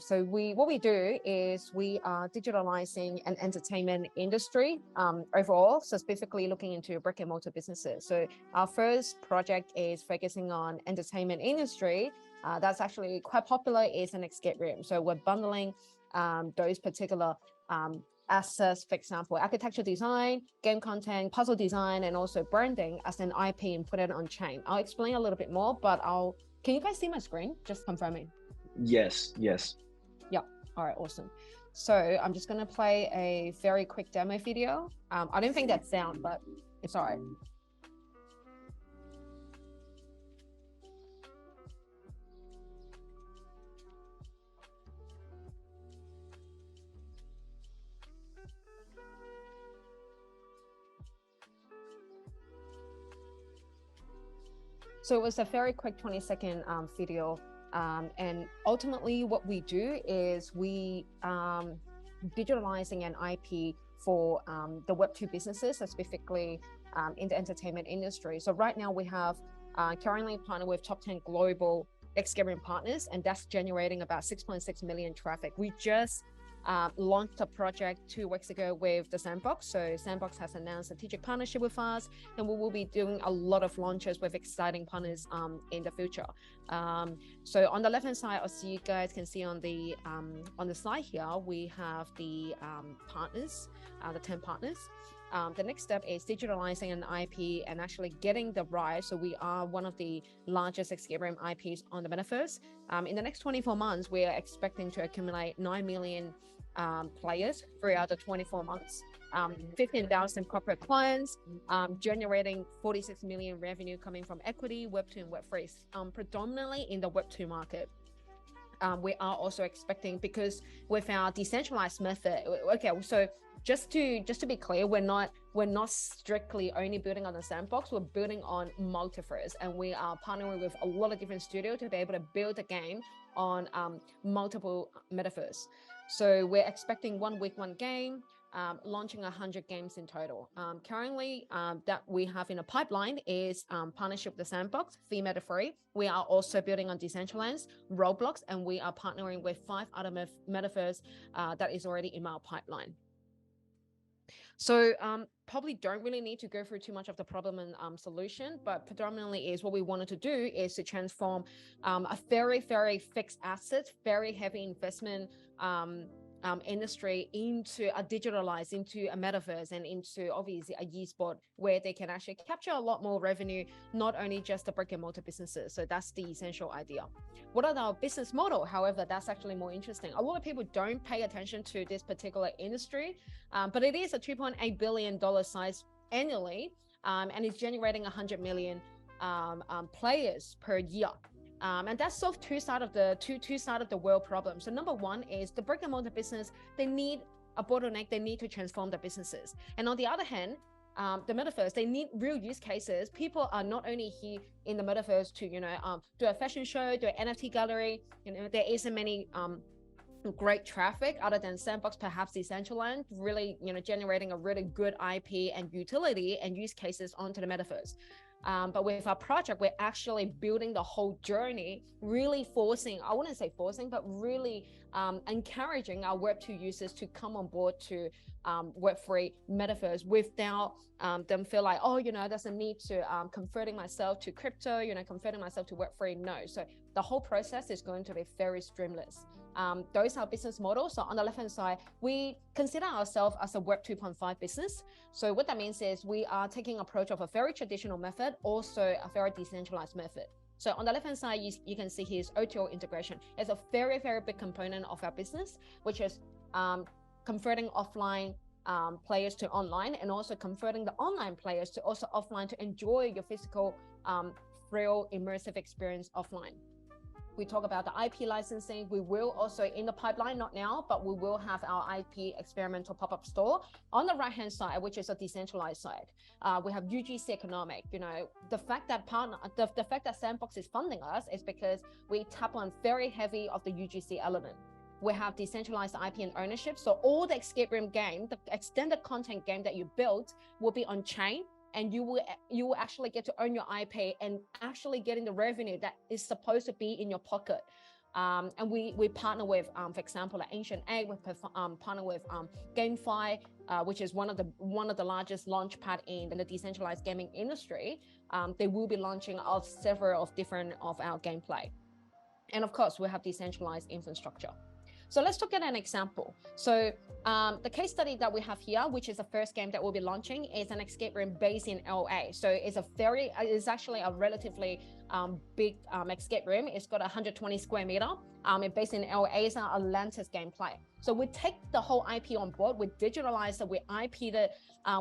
So what we do is we are digitalizing an entertainment industry overall, so specifically looking into brick and mortar businesses. So our first project is focusing on entertainment industry. That's actually quite popular, is an escape room. So we're bundling those particular assets, for example, architecture design, game content, puzzle design, and also branding as an IP and put it on chain. I'll explain a little bit more, but can you guys see my screen? Just confirming. Yes. Yeah. All right, awesome. So I'm just going to play a very quick demo video. I don't think that's sound, but it's all right. So it was a very quick 20-second video. And ultimately what we do is we digitalizing an IP for the Web2 businesses, specifically in the entertainment industry. So right now we have currently partnered with top 10 global escape room partners, and that's generating about 6.6 million traffic. We just launched a project 2 weeks ago with the Sandbox. So Sandbox has announced a strategic partnership with us, and we will be doing a lot of launches with exciting partners in the future. So on the left hand side, as you guys can see on the slide here, we have the partners, the 10 partners. The next step is digitalizing an IP and actually getting the right. So we are one of the largest escape room IPs on the metaverse. In the next 24 months, we are expecting to accumulate 9 million players throughout the 24 months, 15,000 corporate clients, generating 46 million revenue coming from equity, Web2 and Web3, predominantly in the Web2 market. We are also expecting, because with our decentralized method, okay, so just to be clear, we're not strictly only building on the Sandbox, we're building on multiverse, and we are partnering with a lot of different studios to be able to build a game on multiple metaverse. So we're expecting 1 week, 1 game, launching 100 games in total. Currently, that we have in a pipeline is partnership with the Sandbox, Meta Free. We are also building on Decentraland, Roblox, and we are partnering with 5 other metaverse that is already in our pipeline. So probably don't really need to go through too much of the problem and solution, but predominantly is what we wanted to do is to transform a very, very fixed asset, very heavy investment industry into a digitalized, into a metaverse, and into obviously a e-sport where they can actually capture a lot more revenue, not only just the brick and mortar businesses. So that's the essential idea. What are our business model? However, that's actually more interesting. A lot of people don't pay attention to this particular industry, but it is a $2.8 billion size annually, and it's generating 100 million players per year. And that's solved two side of the world problem. So number one is the brick and mortar business, they need a bottleneck, they need to transform their businesses. And on the other hand, the metaverse, they need real use cases. People are not only here in the metaverse to, do a fashion show, do an NFT gallery, there isn't many great traffic other than Sandbox, perhaps Decentraland, really, generating a really good IP and utility and use cases onto the metaverse. But with our project, we're actually building the whole journey, really forcing, I wouldn't say forcing, but really encouraging our Web2 users to come on board to Web3 metaverse without them feel like, oh, there's a need to converting myself to crypto, converting myself to Web3. No, so the whole process is going to be very streamless. Those are business models. So on the left-hand side, we consider ourselves as a Web 2.5 business. So what that means is we are taking approach of a very traditional method, also a very decentralized method. So on the left-hand side, you can see here's OTO integration. It's a very, very big component of our business, which is converting offline players to online, and also converting the online players to also offline to enjoy your physical, real immersive experience offline. We talk about the IP licensing. We will also, in the pipeline, not now, but we will have our IP experimental pop-up store on the right-hand side, which is a decentralized side. We have UGC economic. The fact that Sandbox is funding us is because we tap on very heavy of the UGC element. We have decentralized IP and ownership. So all the escape room game, the extended content game that you built will be on chain, and you will actually get to own your IP and actually getting the revenue that is supposed to be in your pocket. And we partner with, for example, like Ancient Egg. We partner with GameFi, which is one of the largest launchpad in the decentralized gaming industry. They will be launching out several of different of our gameplay, and of course, we have decentralized infrastructure. So let's look at an example. So the case study that we have here, which is the first game that we'll be launching, is an escape room based in LA. So it's actually a relatively big escape room. It's got 120 square meter. It's based in LA. It's an Atlantis gameplay. So we take the whole IP on board, we digitalize it, we IP it,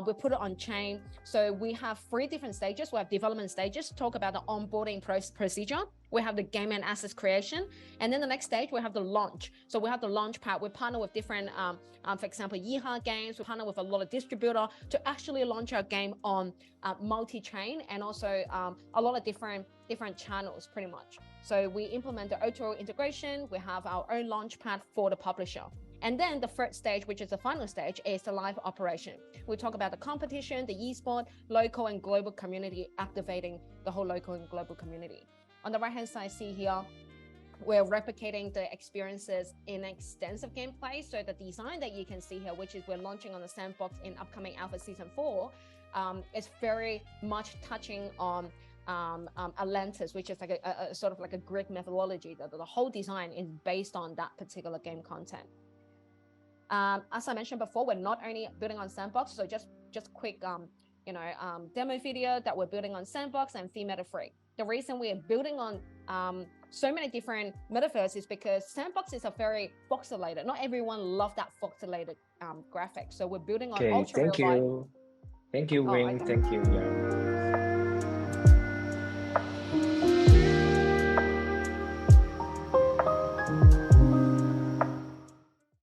we put it on chain. So we have 3 different stages. We have development stages, talk about the onboarding procedure. We have the game and assets creation. And then the next stage, we have the launch. So we have the launch part. We partner with different, for example, Yeehaw games. We partner with a lot of distributor to actually launch our game on multi-chain, and also a lot of different channels pretty much. So we implement the O2O integration. We have our own launch pad for the publisher. And then the third stage, which is the final stage, is the live operation. We talk about the competition, the esport, local and global community, activating the whole local and global community. On the right-hand side, see here, we're replicating the experiences in extensive gameplay. So the design that you can see here, which is we're launching on the sandbox in upcoming Alpha Season 4, is very much touching on Atlantis, which is like a sort of like a Greek mythology. The whole design is based on that particular game content. As I mentioned before, we're not only building on sandbox, so just quick demo video that we're building on sandbox and fee meta free. The reason we are building on so many different metaverses is because sandbox is a very voxelated. Not everyone loves that voxelated graphic. So we're building on ultra real life. Thank you, Wing. Thank you, yeah.